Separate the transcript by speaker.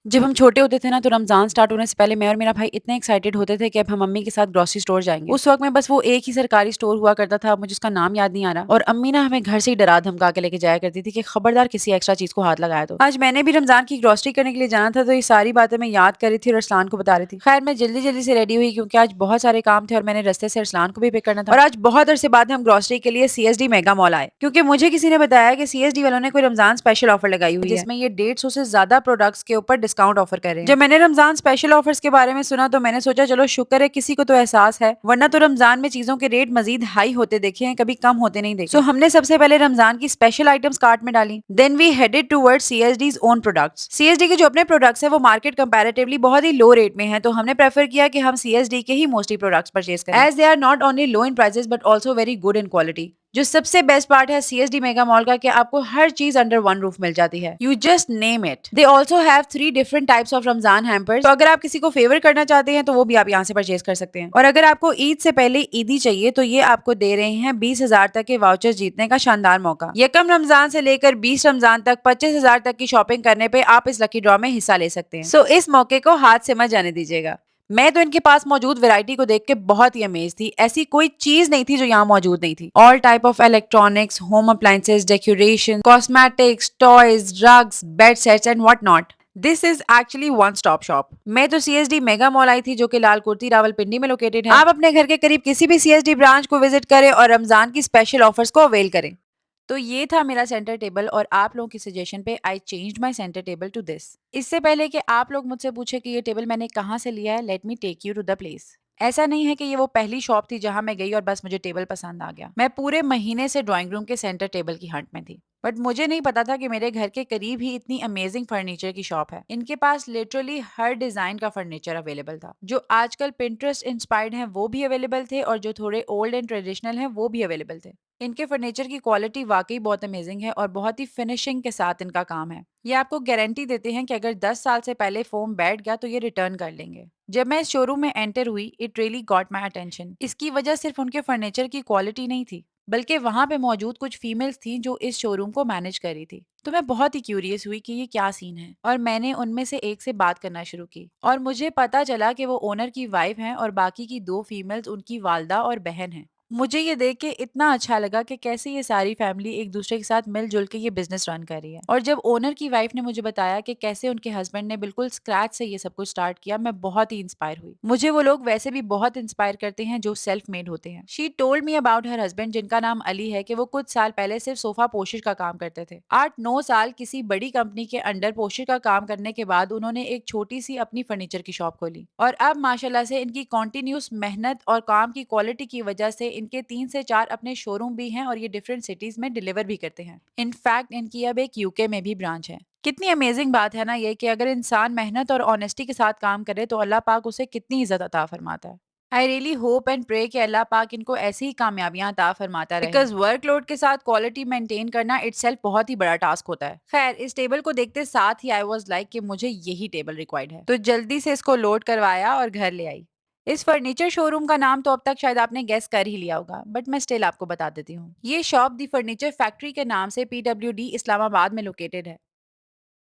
Speaker 1: जब हम छोटे होते थे ना तो रमज़ान स्टार्ट होने से पहले मैं और मेरा भाई इतने एक्साइटेड होते थे कि अब हम मम्मी के साथ ग्रोसरी स्टोर जाएँगे। उस वक़्त में बस वो एक ही सरकारी स्टोर हुआ करता था, मुझे उसका नाम याद नहीं आ रहा और अम्मी ना हमें घर से ही डरा धमका के लेके जाया करती थी कि खबरदार किसी एक्स्ट्रा चीज़ को हाथ लगाया तो। आज मैंने भी रमज़ान की ग्रोसरी करने के लिए जाना था तो ये सारी बातें मैं याद कर रही थी और अरसलान को बता रही थी। खैर मैं जल्दी-जल्दी से रेडी हुई क्योंकि आज बहुत सारे काम थे और मैंने रास्ते से अरसलान को भी पिक करना था। और आज बहुत अरसे बाद हम ग्रोसरी के लिए सीएसडी मेगा मॉल आए क्योंकि मुझे किसी ने बताया कि सीएसडी वालों ने कोई रमज़ान स्पेशल ऑफर लगाई हुई है जिसमें ये 150 से ज़्यादा प्रोडक्ट्स के ऊपर डिस्काउंट ऑफर कर रहे हैं। जब मैंने रमज़ान स्पेशल ऑफर्स के बारे में सुना तो मैंने सोचा चलो शुक्र है किसी को तो एहसास है, वरना तो रमज़ान में चीज़ों के रेट मज़ीद हाई होते देखे हैं, कभी कम होते नहीं देखे। सो हमने सबसे पहले रमज़ान की स्पेशल आइटम्स कार्ट में डाली। Then we headed towards CSD's own products. CSD के जो अपने प्रोडक्ट्स हैं वो मार्केट कंपैरेटिवली बहुत ही लो रेट में हैं, तो हमने प्रेफर किया कि हम सीएसडी के ही मोस्टली प्रोडक्ट्स परचेज करें, as they are not only low in prices but also very good in quality. जो सबसे बेस्ट पार्ट है सीएसडी मेगा मॉल का कि आपको हर चीज अंडर वन रूफ मिल जाती है। You just name it. They also have 3 different types of Ramzan hampers, तो अगर आप किसी को फेवर करना चाहते हैं तो वो भी आप यहाँ से परचेज कर सकते हैं। और अगर आपको ईद से पहले ईदी चाहिए तो ये आपको दे रहे हैं 20,000 तक के वाउचर जीतने का शानदार मौका। यकम रमजान से लेकर 20 रमजान तक 25,000 तक की शॉपिंग करने पे आप इस लकी ड्रॉ में हिस्सा ले सकते हैं। सो इस मौके को हाथ से मत जाने दीजिएगा। मैं तो इनके पास मौजूद वैरायटी को देख के बहुत ही अमेज थी। ऐसी कोई चीज नहीं थी जो यहाँ मौजूद नहीं थी। All type of electronics, home appliances, decoration, cosmetics, toys, drugs, bed sets and what not. This is actually one stop shop. मैं तो सीएसडी मेगा मॉल आई थी जो कि लालकुर्ती रावलपिंडी में लोकेटेड है। आप अपने घर के करीब किसी भी सीएसडी ब्रांच को विजिट करें और रमजान की स्पेशल ऑफर्स को अवेल करें। तो ये था मेरा सेंटर टेबल और आप लोगों की सजेशन पे I changed my centre table to this. इससे पहले कि आप लोग मुझसे पूछे कि ये टेबल मैंने कहाँ से लिया है, let me take you to the place. ऐसा नहीं है कि ये वो पहली शॉप थी जहां मैं गई और बस मुझे टेबल पसंद आ गया। मैं पूरे महीने से ड्राइंग रूम के सेंटर टेबल की हंट में थी, बट मुझे नहीं पता था कि मेरे घर के करीब ही इतनी अमेजिंग फर्नीचर की शॉप है। इनके पास लिटरली हर डिजाइन का फर्नीचर अवेलेबल था। जो आजकल पिंटरेस्ट इंस्पायर्ड हैं वो भी अवेलेबल थे और जो थोड़े ओल्ड एंड ट्रेडिशनल हैं वो भी अवेलेबल थे। इनके फर्नीचर की क्वालिटी वाकई बहुत अमेजिंग है और बहुत ही फिनिशिंग के साथ इनका काम है। ये आपको गारंटी देते हैं कि अगर 10 साल से पहले फोम बैठ गया तो ये रिटर्न कर लेंगे। जब मैं इस शोरूम में एंटर हुई it really got my attention. इसकी वजह सिर्फ उनके फर्नीचर की क्वालिटी नहीं थी, बल्कि वहां पे मौजूद कुछ फीमेल्स थी जो इस शोरूम को मैनेज कर रही थी। तो मैं बहुत ही क्यूरियस हुई कि ये क्या सीन है और मैंने उनमें से एक से बात करना शुरू की और मुझे पता चला कि वो ओनर की वाइफ हैं और बाकी की 2 फीमेल्स उनकी वालदा और बहन हैं। मुझे ये देख के इतना अच्छा लगा कि कैसे ये सारी फैमिली एक दूसरे के साथ मिलजुल के ये बिजनेस रन कर रही है। और जब ओनर की वाइफ ने मुझे बताया कि कैसे उनके हस्बैंड ने बिल्कुल स्क्रैच से ये सब कुछ स्टार्ट किया, मैं बहुत ही इंस्पायर हुई। मुझे वो लोग वैसे भी बहुत इंस्पायर करते हैं जो सेल्फ मेड होते हैं। She told me about her husband जिनका नाम अली है कि वो कुछ साल पहले सिर्फ सोफा पोशिश का काम करते थे। 8-9 साल किसी बड़ी कंपनी के अंडर पोशिश का काम करने के बाद उन्होंने एक छोटी सी अपनी फर्नीचर की शॉप खोली और अब माशाल्लाह से इनकी कॉन्टिन्यूस मेहनत और काम की क्वालिटी की वजह से इनके 3 से 4 अपने शोरूम भी हैं और ये डिफरेंट सिटीज में डिलीवर भी करते हैं। इनफैक्ट इनकी अब एक यूके में भी ब्रांच है। कितनी अमेजिंग बात है ना ये कि अगर इंसान मेहनत और ऑनेस्टी के साथ काम करे तो अल्लाह पाक उसे कितनी इज्जत अता फरमाता है। I really hope and pray कि अल्लाह पाक इनको ऐसी ही कामयाबियां अता फरमाता रहे, बिकॉज वर्कलोड के साथ क्वालिटी मेंटेन करना इटसेल्फ बहुत ही बड़ा टास्क होता है। खैर इस टेबल को देखते साथ ही आई वाज लाइक कि मुझे यही टेबल रिक्वायर्ड है, तो जल्दी से इसको लोड करवाया और घर ले आई। इस फर्नीचर शोरूम का नाम तो अब तक शायद आपने गेस कर ही लिया होगा, बट मैं स्टिल आपको बता देती हूँ। ये शॉप दी फर्नीचर फैक्ट्री के नाम से पीडब्ल्यूडी इस्लामाबाद में लोकेटेड है।